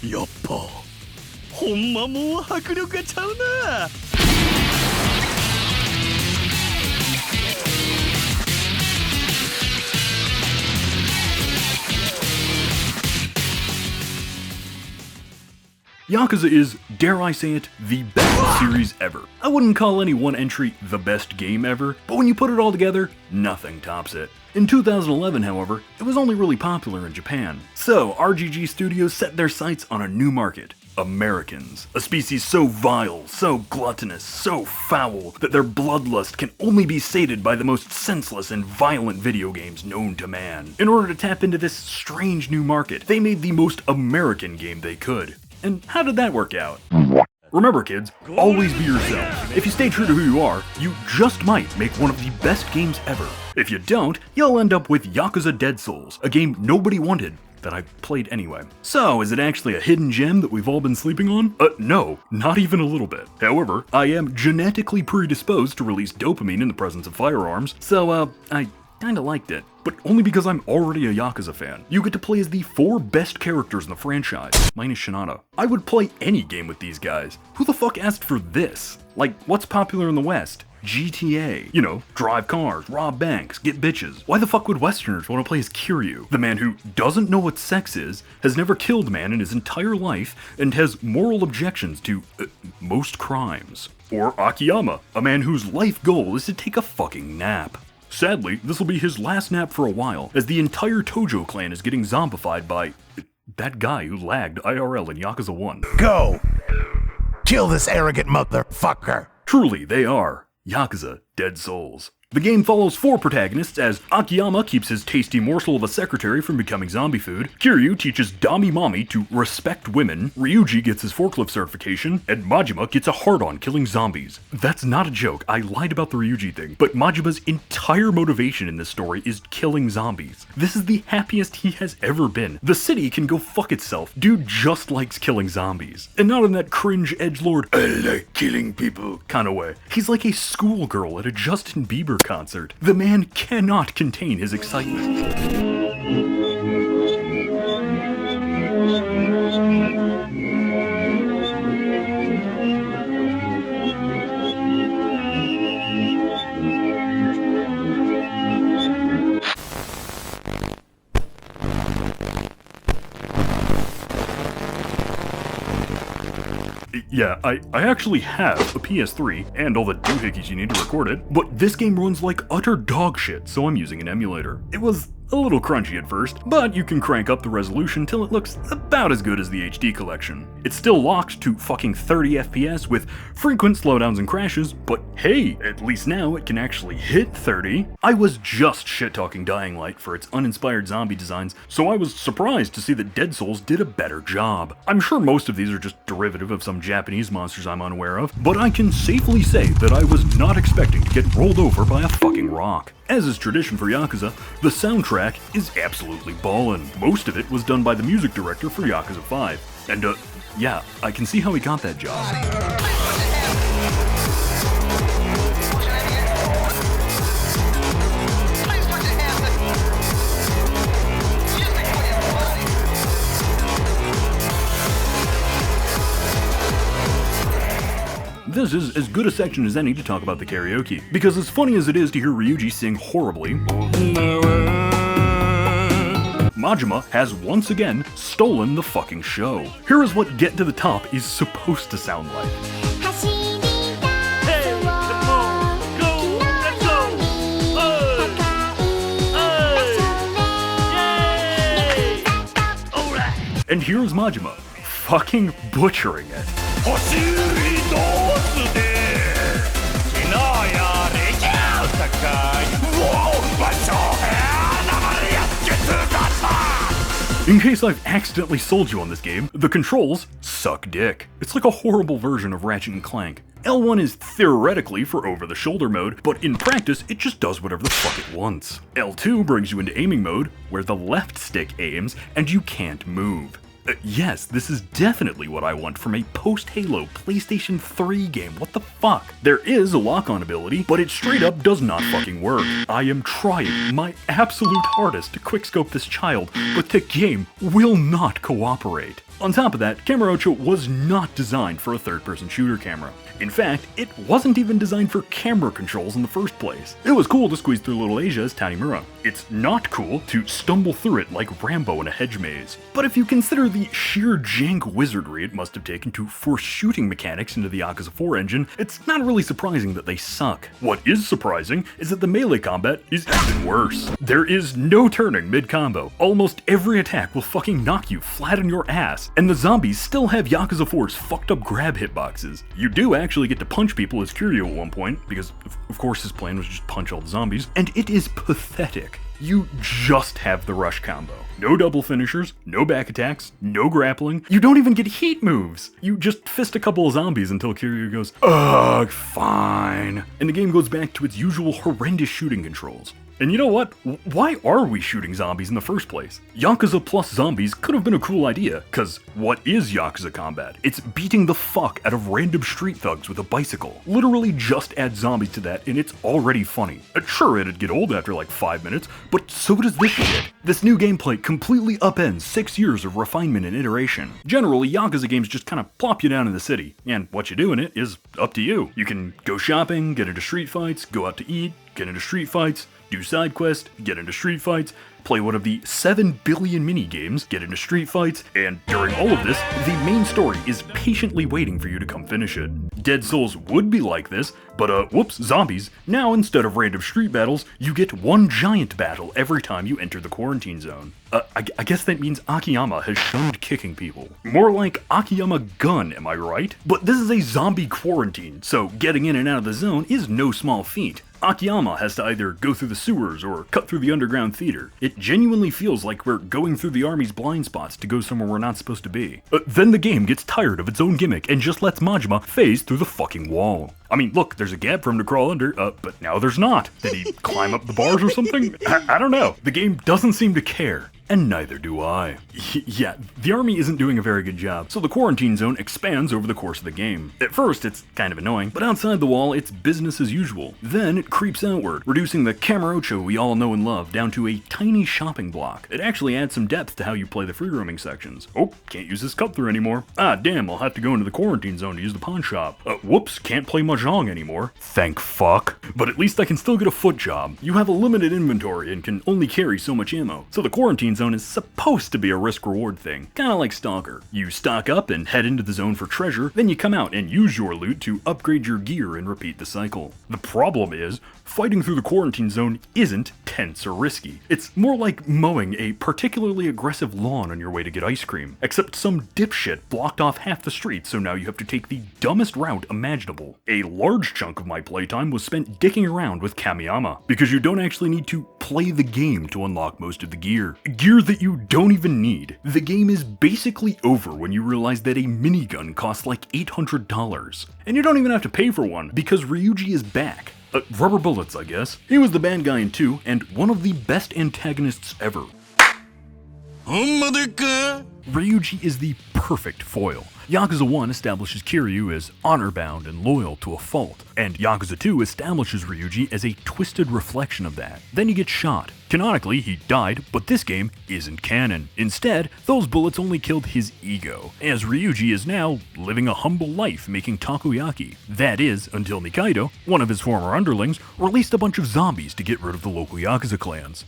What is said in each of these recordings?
やっぱほんまもう迫力がちゃうな。Yakuza is, dare I say it, the best series ever. I wouldn't call any one entry the best game ever, but when you put it all together, nothing tops it. In 2011, however, it was only really popular in Japan. So, RGG Studios set their sights on a new market. Americans. A species so vile, so gluttonous, so foul, that their bloodlust can only be sated by the most senseless and violent video games known to man. In order to tap into this strange new market, they made the most American game they could. And how did that work out? Remember kids, always be yourself. If you stay true to who you are, you just might make one of the best games ever. If you don't, you'll end up with Yakuza Dead Souls, a game nobody wanted, that I played anyway. So, is it actually a hidden gem that we've all been sleeping on? No, not even a little bit. However, I am genetically predisposed to release dopamine in the presence of firearms, so I kinda liked it. But only because I'm already a Yakuza fan. You get to play as the 4 best characters in the franchise, minus Shinada. I would play any game with these guys. Who the fuck asked for this? Like, what's popular in the West? GTA. You know, drive cars, rob banks, get bitches. Why the fuck would Westerners want to play as Kiryu? The man who doesn't know what sex is, has never killed a man in his entire life, and has moral objections to, most crimes. Or Akiyama, a man whose life goal is to take a fucking nap. Sadly, this will be his last nap for a while, as the entire Tojo clan is getting zombified by that guy who lagged IRL in Yakuza 1. Go! Kill this arrogant motherfucker! Truly, they are Yakuza Dead Souls. The game follows 4 protagonists as Akiyama keeps his tasty morsel of a secretary from becoming zombie food, Kiryu teaches Dami Mami to respect women, Ryuji gets his forklift certification, and Majima gets a hard-on killing zombies. That's not a joke, I lied about the Ryuji thing, but Majima's entire motivation in this story is killing zombies. This is the happiest he has ever been. The city can go fuck itself. Dude just likes killing zombies. And not in that cringe edgelord, I like killing people kind of way. He's like a schoolgirl at a Justin Bieber concert. The man cannot contain his excitement. Yeah, I actually have a PS3 and all the doohickeys you need to record it, but this game runs like utter dog shit, so I'm using an emulator. It was a little crunchy at first, but you can crank up the resolution till it looks about as good as the HD collection. It's still locked to fucking 30 FPS with frequent slowdowns and crashes, but hey, at least now it can actually hit 30. I was just shit-talking Dying Light for its uninspired zombie designs, so I was surprised to see that Dead Souls did a better job. I'm sure most of these are just derivative of some Japanese monsters I'm unaware of, but I can safely say that I was not expecting to get rolled over by a fucking rock. As is tradition for Yakuza, the soundtrack is absolutely ballin'. Most of it was done by the music director for Yakuza 5. And yeah, I can see how he got that job. This is as good a section as any to talk about the karaoke, because as funny as it is to hear Ryuji sing horribly, Majima has once again stolen the fucking show. Here is what Get to the Top is supposed to sound like. Hey, come on, go, let's go! Hey, yay! Alright! And here's Majima, fucking butchering it. In case I've accidentally sold you on this game, the controls suck dick. It's like a horrible version of Ratchet & Clank. L1 is theoretically for over-the-shoulder mode, but in practice, it just does whatever the fuck it wants. L2 brings you into aiming mode, where the left stick aims and you can't move. Yes, this is definitely what I want from a post-Halo PlayStation 3 game. What the fuck? There is a lock-on ability, but it straight up does not fucking work. I am trying my absolute hardest to quickscope this child, but the game will not cooperate. On top of that, Camera Ocho was not designed for a third-person shooter camera. In fact, it wasn't even designed for camera controls in the first place. It was cool to squeeze through little Asia as Tanimura. It's not cool to stumble through it like Rambo in a hedge maze. But if you consider the sheer jank wizardry it must have taken to force shooting mechanics into the Yakuza 4 engine, it's not really surprising that they suck. What is surprising is that the melee combat is even worse. There is no turning mid-combo. Almost every attack will fucking knock you flat on your ass, and the zombies still have Yakuza 4's fucked up grab hitboxes. You do actually get to punch people as Kiryu at one point, because of course his plan was just punch all the zombies, and it is pathetic. You just have the rush combo. No double finishers, no back attacks, no grappling. You don't even get heat moves. You just fist a couple of zombies until Kiryu goes, ugh, fine. And the game goes back to its usual horrendous shooting controls. And you know what? Why are we shooting zombies in the first place? Yakuza plus zombies could have been a cool idea, cause what is Yakuza combat? It's beating the fuck out of random street thugs with a bicycle. Literally just add zombies to that and it's already funny. Sure, it'd get old after like 5 minutes, but so does this shit. This new gameplay completely upends 6 years of refinement and iteration. Generally, Yakuza games just kinda plop you down in the city, and what you do in it is up to you. You can go shopping, get into street fights, go out to eat, get into street fights, do side quests, get into street fights, play one of the 7 billion mini-games, get into street fights, and during all of this, the main story is patiently waiting for you to come finish it. Dead Souls would be like this, but whoops, zombies. Now instead of random street battles, you get one giant battle every time you enter the quarantine zone. I guess that means Akiyama has shunned kicking people. More like Akiyama gun, am I right? But this is a zombie quarantine, so getting in and out of the zone is no small feat. Akiyama has to either go through the sewers or cut through the underground theater. It genuinely feels like we're going through the army's blind spots to go somewhere we're not supposed to be. Then the game gets tired of its own gimmick and just lets Majima phase through the fucking wall. I mean, look, there's a gap for him to crawl under, but now there's not. Did he climb up the bars or something? I don't know. The game doesn't seem to care. And neither do I. Yeah, the army isn't doing a very good job, so the quarantine zone expands over the course of the game. At first, it's kind of annoying, but outside the wall, it's business as usual. Then it creeps outward, reducing the Camera Ocho we all know and love down to a tiny shopping block. It actually adds some depth to how you play the free roaming sections. Oh, can't use this cut-through anymore. Ah, damn, I'll have to go into the quarantine zone to use the pawn shop. Whoops, can't play Mahjong anymore. Thank fuck. But at least I can still get a foot job. You have a limited inventory and can only carry so much ammo, so the quarantine zone is supposed to be a risk-reward thing, kinda like Stalker. You stock up and head into the zone for treasure, then you come out and use your loot to upgrade your gear and repeat the cycle. The problem is, fighting through the quarantine zone isn't tense or risky. It's more like mowing a particularly aggressive lawn on your way to get ice cream, except some dipshit blocked off half the street, so now you have to take the dumbest route imaginable. A large chunk of my playtime was spent dicking around with Kamiyama, because you don't actually need to play the game to unlock most of the gear. Gear that you don't even need. The game is basically over when you realize that a minigun costs like $800. And you don't even have to pay for one, because Ryuji is back. Rubber bullets, I guess. He was the bad guy in 2, and one of the best antagonists ever. Ryuji is the perfect foil. Yakuza 1 establishes Kiryu as honor-bound and loyal to a fault, and Yakuza 2 establishes Ryuji as a twisted reflection of that. Then he gets shot. Canonically, he died, but this game isn't canon. Instead, those bullets only killed his ego, as Ryuji is now living a humble life making takoyaki. That is, until Nikaido, one of his former underlings, released a bunch of zombies to get rid of the local Yakuza clans.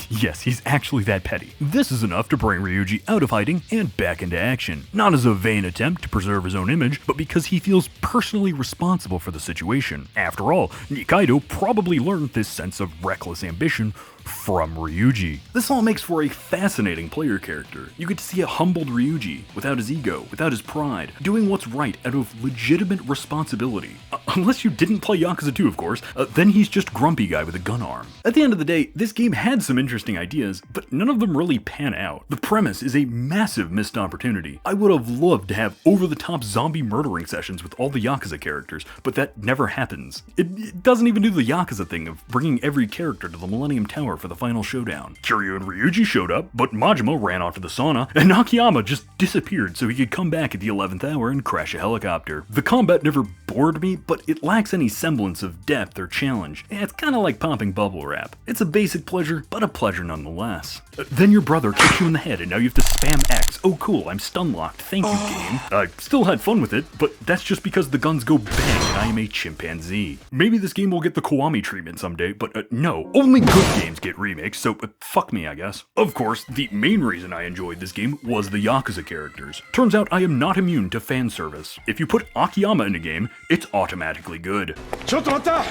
Yes, he's actually that petty. This is enough to bring Ryuji out of hiding and back into action. Not as a vain attempt to preserve his own image, but because he feels personally responsible for the situation. After all, Nikaido probably learned this sense of reckless ambition from Ryuji. This all makes for a fascinating player character. You get to see a humbled Ryuji, without his ego, without his pride, doing what's right out of legitimate responsibility. Unless you didn't play Yakuza 2, of course, then he's just grumpy guy with a gun arm. At the end of the day, this game had some interesting ideas, but none of them really pan out. The premise is a massive missed opportunity. I would have loved to have over-the-top zombie murdering sessions with all the Yakuza characters, but that never happens. It doesn't even do the Yakuza thing of bringing every character to the Millennium Tower for the final showdown. Kiryu and Ryuji showed up, but Majima ran off to the sauna, and Akiyama just disappeared so he could come back at the 11th hour and crash a helicopter. The combat never bored me, but it lacks any semblance of depth or challenge. It's kinda like popping bubble wrap. It's a basic pleasure, but a pleasure nonetheless. Then your brother kicks you in the head and now you have to spam X. Oh cool, I'm stun locked, thank you game. I still had fun with it, but that's just because the guns go bang and I am a chimpanzee. Maybe this game will get the Kiwami treatment someday, but no, only good games get remakes, so fuck me I guess. Of course, the main reason I enjoyed this game was the Yakuza characters. Turns out I am not immune to fan service. If you put Akiyama in a game, it's automatically good. ちょっと待った。秋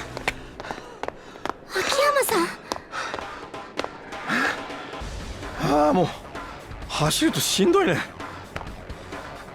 山さん。ああ、もう走るとしんどいね。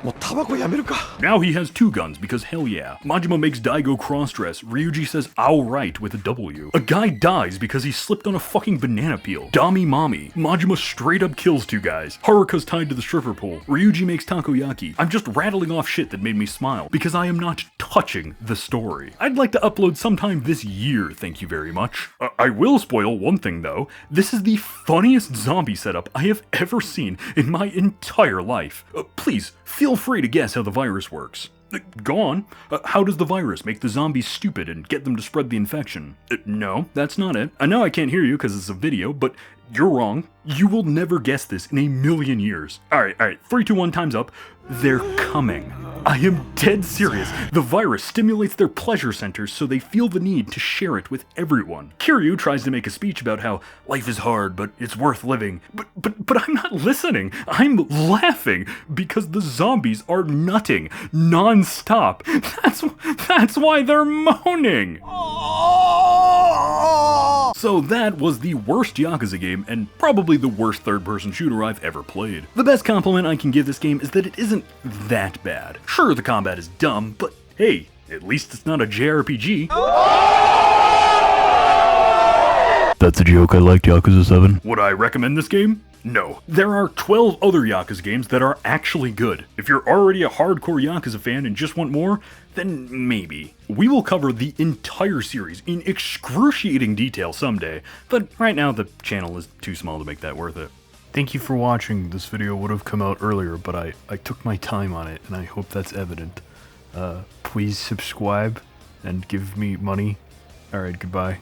もうタバコやめるか。 Now he has two guns because hell yeah. Majima makes Daigo cross-dress. Ryuji says alright with a W. A guy dies because he slipped on a fucking banana peel. Dami Mami. Majima straight up kills two guys. Haruka's tied to the stripper pole. Ryuji makes takoyaki. I'm just rattling off shit that made me smile because I am not touching the story. I'd like to upload sometime this year, thank you very much. I will spoil one thing though. This is the funniest zombie setup I have ever seen in my entire life. Please, feel free to guess how the virus works. Go on. How does the virus make the zombies stupid and get them to spread the infection? No, that's not it. I know I can't hear you because it's a video, but you're wrong. You will never guess this in a million years. Alright, 3, 2, 1, time's up. They're coming. I am dead serious. The virus stimulates their pleasure centers so they feel the need to share it with everyone. Kiryu tries to make a speech about how life is hard, but it's worth living. But I'm not listening. I'm laughing because the zombies are nutting non-stop. That's why they're moaning. So that was the worst Yakuza game, and probably the worst third-person shooter I've ever played. The best compliment I can give this game is that it isn't that bad. Sure, the combat is dumb, but hey, at least it's not a JRPG. That's a joke, I liked Yakuza 7. Would I recommend this game? No. There are 12 other Yakuza games that are actually good. If you're already a hardcore Yakuza fan and just want more, then maybe. We will cover the entire series in excruciating detail someday, but right now the channel is too small to make that worth it. Thank you for watching. This video would have come out earlier, but I took my time on it, and I hope that's evident. Please subscribe and give me money. Alright, goodbye.